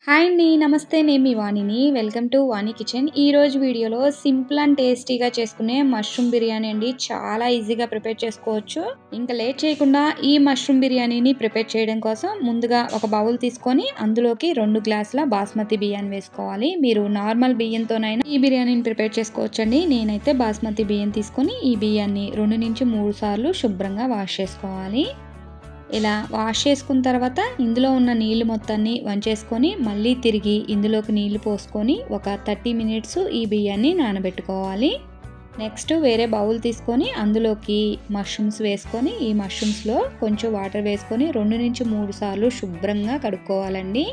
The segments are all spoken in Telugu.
హాయ్ అండి. నమస్తే. నేను మీ వాణిని. Welcome to Vani kitchen. ఈరోజు వీడియోలో సింపుల్ అండ్ టేస్టీగా చేసుకునే మష్రూమ్ బిర్యానీ అండి. చాలా ఈజీగా ప్రిపేర్ చేసుకోవచ్చు. ఇంకా లేట్ చేయకుండా ఈ మష్రూమ్ బిర్యానీని ప్రిపేర్ చేయడం కోసం ముందుగా ఒక బౌల్ తీసుకొని అందులోకి 2 గ్లాసుల బాస్మతి బియ్యాన్ని వేసుకోవాలి. మీరు నార్మల్ బియ్యంతోనైనా ఈ బిర్యానీని ప్రిపేర్ చేసుకోవచ్చండి. నేనైతే బాస్మతి బియ్యం తీసుకొని ఈ బియ్యాన్ని 2 నుంచి 3 సార్లు శుభ్రంగా వాష్ చేసుకోవాలి. ఇలా వాష్ చేసుకున్న తర్వాత ఇందులో ఉన్న నీళ్ళు మొత్తాన్ని వంచేసుకొని మళ్ళీ తిరిగి ఇందులోకి నీళ్లు పోసుకొని ఒక 30 మినిట్స్ ఈ బియ్యాన్ని నానబెట్టుకోవాలి. నెక్స్ట్ వేరే బౌల్ తీసుకొని అందులోకి మష్రూమ్స్ వేసుకొని ఈ మష్రూమ్స్లో కొంచెం వాటర్ వేసుకొని 2 నుంచి 3 సార్లు శుభ్రంగా కడుక్కోవాలండి.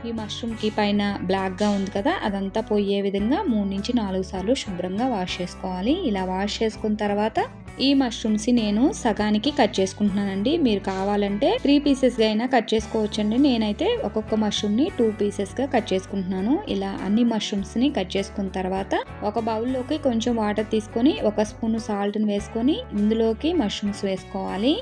ఈ మష్రూమ్కి పైన బ్లాక్గా ఉంది కదా, అదంతా పోయే విధంగా 3 నుంచి 4 సార్లు శుభ్రంగా వాష్ చేసుకోవాలి. ఇలా వాష్ చేసుకున్న తర్వాత ఈ మష్రూమ్స్ని నేను సగానికి కట్ చేసుకుంటున్నానండి. మీరు కావాలంటే 3 పీసెస్గా అయినా కట్ చేసుకోవచ్చండి. నేనైతే ఒక్కొక్క మష్రూమ్ని 2 పీసెస్గా కట్ చేసుకుంటున్నాను. ఇలా అన్ని మష్రూమ్స్ని కట్ చేసుకున్న తర్వాత ఒక బౌల్లోకి కొంచెం వాటర్ తీసుకొని 1 స్పూన్ సాల్ట్ని వేసుకొని ఇందులోకి మష్రూమ్స్ వేసుకోవాలి.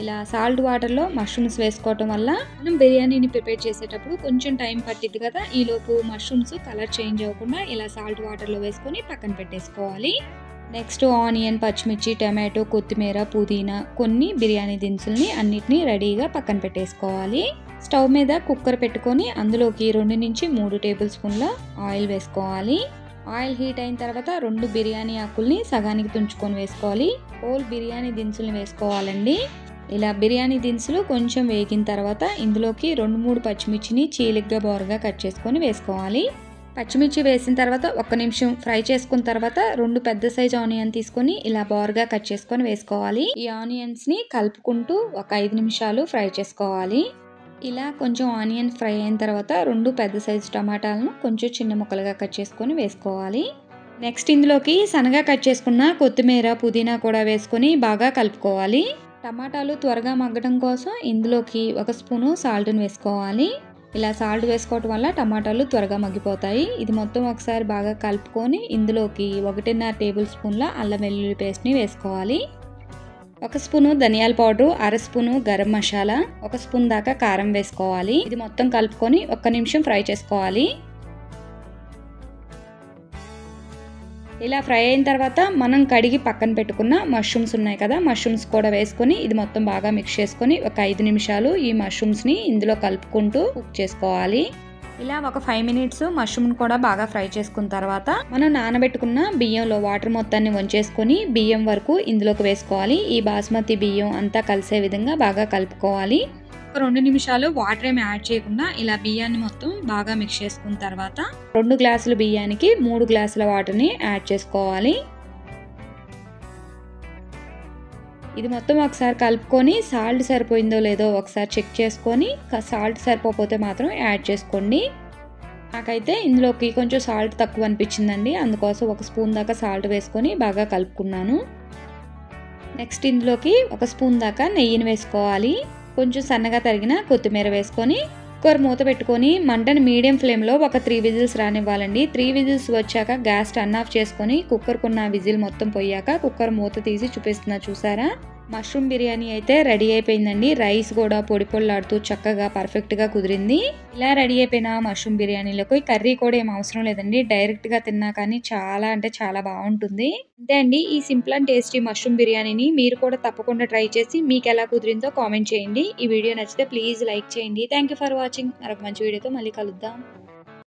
ఇలా సాల్ట్ వాటర్లో మష్రూమ్స్ వేసుకోవటం వల్ల మనం బిర్యానీని ప్రిపేర్ చేసేటప్పుడు కొంచెం టైం పట్టిద్ది కదా, ఈలోపు మష్రూమ్స్ కలర్ చేంజ్ అవ్వకుండా ఇలా సాల్ట్ వాటర్లో వేసుకొని పక్కన పెట్టేసుకోవాలి. నెక్స్ట్ ఆనియన్, పచ్చిమిర్చి, టమాటో, కొత్తిమీర, పుదీనా, కొన్ని బిర్యానీ దినుసుల్ని అన్నిటినీ రెడీగా పక్కన పెట్టేసుకోవాలి. స్టవ్ మీద కుక్కర్ పెట్టుకొని అందులోకి 2 నుంచి 3 టేబుల్ స్పూన్ల ఆయిల్ వేసుకోవాలి. ఆయిల్ హీట్ అయిన తర్వాత 2 బిర్యానీ ఆకుల్ని సగానికి తుంచుకొని వేసుకోవాలి. హోల్ బిర్యానీ దినుసుల్ని వేసుకోవాలండి. ఇలా బిర్యానీ దినుసులు కొంచెం వేగిన తర్వాత ఇందులోకి 2-3 పచ్చిమిర్చిని చీలిగ్గా బోరగా కట్ చేసుకొని వేసుకోవాలి. పచ్చిమిర్చి వేసిన తర్వాత 1 నిమిషం ఫ్రై చేసుకున్న తర్వాత 2 పెద్ద సైజు ఆనియన్ తీసుకొని ఇలా బోరగా కట్ చేసుకొని వేసుకోవాలి. ఈ ఆనియన్స్ని కలుపుకుంటూ ఒక 5 నిమిషాలు ఫ్రై చేసుకోవాలి. ఇలా కొంచెం ఆనియన్ ఫ్రై అయిన తర్వాత 2 పెద్ద సైజు టమాటాలను కొంచెం చిన్న ముక్కలుగా కట్ చేసుకొని వేసుకోవాలి. నెక్స్ట్ ఇందులోకి సన్నగా కట్ చేసుకున్న కొత్తిమీర, పుదీనా కూడా వేసుకొని బాగా కలుపుకోవాలి. టమాటాలు త్వరగా మగ్గడం కోసం ఇందులోకి 1 స్పూను సాల్ట్ని వేసుకోవాలి. ఇలా సాల్ట్ వేసుకోవటం వల్ల టమాటాలు త్వరగా మగ్గిపోతాయి. ఇది మొత్తం ఒకసారి బాగా కలుపుకొని ఇందులోకి 1.5 టేబుల్ స్పూన్ల అల్లం వెల్లుల్లి పేస్ట్ని వేసుకోవాలి. 1 స్పూను ధనియాల powder, 1/2 spoon garam masala, 1 spoon దాకా కారం వేసుకోవాలి. ఇది మొత్తం కలుపుకొని 1 నిమిషం ఫ్రై చేసుకోవాలి. ఇలా ఫ్రై అయిన తర్వాత మనం కడిగి పక్కన పెట్టుకున్న మష్రూమ్స్ ఉన్నాయి కదా, మష్రూమ్స్ కూడా వేసుకొని ఇది మొత్తం బాగా మిక్స్ చేసుకొని ఒక 5 నిమిషాలు ఈ మష్రూమ్స్ని ఇందులో కలుపుకుంటూ కుక్ చేసుకోవాలి. ఇలా ఒక 5 మినిట్స్ మష్రూమ్ని కూడా బాగా ఫ్రై చేసుకున్న తర్వాత మనం నానబెట్టుకున్న బియ్యంలో వాటర్ మొత్తాన్ని వంచేసుకొని బియ్యం వరకు ఇందులోకి వేసుకోవాలి. ఈ బాస్మతి బియ్యం అంతా కలిసే విధంగా బాగా కలుపుకోవాలి. ఒక 2 నిమిషాలు వాటర్ ఏమి యాడ్ చేయకుండా ఇలా బియ్యాన్ని మొత్తం బాగా మిక్స్ చేసుకున్న తర్వాత 2 గ్లాసుల బియ్యానికి 3 గ్లాసుల వాటర్ని యాడ్ చేసుకోవాలి. ఇది మొత్తం ఒకసారి కలుపుకొని సాల్ట్ సరిపోయిందో లేదో ఒకసారి చెక్ చేసుకొని సాల్ట్ సరిపోతే మాత్రం యాడ్ చేసుకోండి. నాకైతే ఇందులోకి కొంచెం సాల్ట్ తక్కువ అనిపించిందండి, అందుకోసం 1 స్పూన్ దాకా సాల్ట్ వేసుకొని బాగా కలుపుకున్నాను. నెక్స్ట్ ఇందులోకి 1 స్పూన్ దాకా నెయ్యిని వేసుకోవాలి. కొంచెం సన్నగా తరిగిన కొత్తిమీర వేసుకొని కుక్కర్ మూత పెట్టుకొని మంటని మీడియం ఫ్లేమ్లో ఒక 3 విజిల్స్ రానివ్వాలండి. 3 విజిల్స్ వచ్చాక గ్యాస్ టర్న్ ఆఫ్ చేసుకొని కుక్కర్కున్న విజిల్ మొత్తం పోయాక కుక్కర్ మూత తీసి చూపిస్తున్నా చూసారా, మష్రూమ్ బిర్యానీ అయితే రెడీ అయిపోయిందండి. రైస్ కూడా పొడి పొడిలాడుతూ చక్కగా పర్ఫెక్ట్గా కుదిరింది. ఇలా రెడీ అయిపోయిన మష్రూమ్ బిర్యానీలోకి కర్రీ కూడా ఏం అవసరం లేదండి, డైరెక్ట్గా తిన్నా కానీ చాలా అంటే చాలా బాగుంటుంది. అంతే అండి, ఈ సింపుల్ అండ్ టేస్టీ మష్రూమ్ బిర్యానీని మీరు కూడా తప్పకుండా ట్రై చేసి మీకు ఎలా కుదిరిందో కామెంట్ చేయండి. ఈ వీడియో నచ్చితే ప్లీజ్ లైక్ చేయండి. Thank you for watching. మరొక మంచి వీడియోతో మళ్ళీ కలుద్దాం.